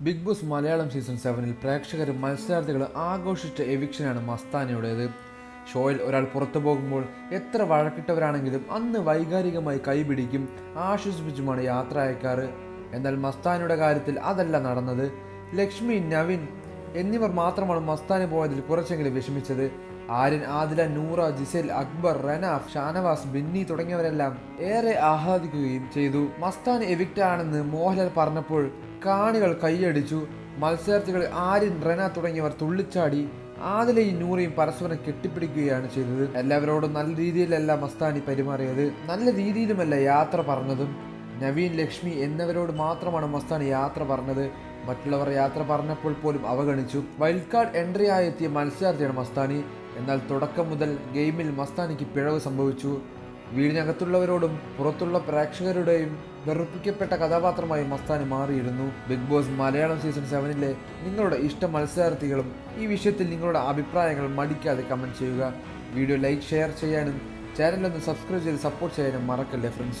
Big boss Malayalam season 7-ൽ പ്രേക്ഷകരും മത്സരാർത്ഥികളും ആഘോഷിച്ച എവിക്ഷനാണ് മസ്താനിയുടേത്. ഷോയിൽ ഒരാൾ പുറത്തു പോകുമ്പോൾ എത്ര വഴക്കിട്ടവരാണെങ്കിലും അന്ന് വൈകാരികമായി കൈപിടിക്കും ആശ്വസിപ്പിച്ചുമാണ് യാത്ര അയക്കാറ്. എന്നാൽ മസ്താനിയുടെ കാര്യത്തിൽ അതല്ല നടന്നത്. ലക്ഷ്മി, നവീൻ എന്നിവർ മാത്രമാണ് മസ്താനി പോയതിൽ കുറച്ചെങ്കിലും വിഷമിച്ചത്. ആര്യൻ, ആദില, നൂറ, ജിസേൽ, അക്ബർ, റനാഫ്, ഷാനവാസ്, ബിന്നി തുടങ്ങിയവരെല്ലാം ഏറെ ആഹ്ലാദിക്കുകയും ചെയ്തു. മസ്താനി എവിക്റ്റ് ആണെന്ന് മോഹൻലാൽ പറഞ്ഞപ്പോൾ കാണികൾ കൈയടിച്ചു. മത്സരാർത്ഥികൾ ആര്യൻ, റന തുടങ്ങിയവർ തുള്ളിച്ചാടി. ആദിലയും നൂറയും പരസ്പരം കെട്ടിപ്പിടിക്കുകയാണ് ചെയ്തത്. എല്ലാവരോടും നല്ല രീതിയിലല്ല മസ്താനി പെരുമാറിയത്, നല്ല രീതിയിലുമല്ല യാത്ര പറഞ്ഞതും. നവീൻ, ലക്ഷ്മി എന്നിവരോട് മാത്രമാണ് മസ്താനി യാത്ര പറഞ്ഞത്. മറ്റുള്ളവർ യാത്ര പറഞ്ഞപ്പോൾ പോലും അവഗണിച്ചു. വൈൽഡ് കാർഡ് എൻട്രി ആയി എത്തിയ മത്സരാർത്ഥിയാണ് മസ്താനി. എന്നാൽ തുടക്കം മുതൽ ഗെയിമിൽ മസ്താനിക്ക് പിഴവ് സംഭവിച്ചു. വീടിനകത്തുള്ളവരോടും പുറത്തുള്ള പ്രേക്ഷകരുടെയും വെറുപ്പിക്കപ്പെട്ട കഥാപാത്രമായി മസ്താനി മാറിയിരുന്നു. ബിഗ് ബോസ് മലയാളം സീസൺ 7-ലെ നിങ്ങളുടെ ഇഷ്ട മത്സരാർത്ഥികളും ഈ വിഷയത്തിൽ നിങ്ങളുടെ അഭിപ്രായങ്ങൾ മടിക്കാതെ കമൻറ്റ് ചെയ്യുക. വീഡിയോ ലൈക്ക്, ഷെയർ ചെയ്യാനും ചാനലൊന്ന് സബ്സ്ക്രൈബ് ചെയ്ത് സപ്പോർട്ട് ചെയ്യാനും മറക്കല്ലേ ഫ്രണ്ട്സ്.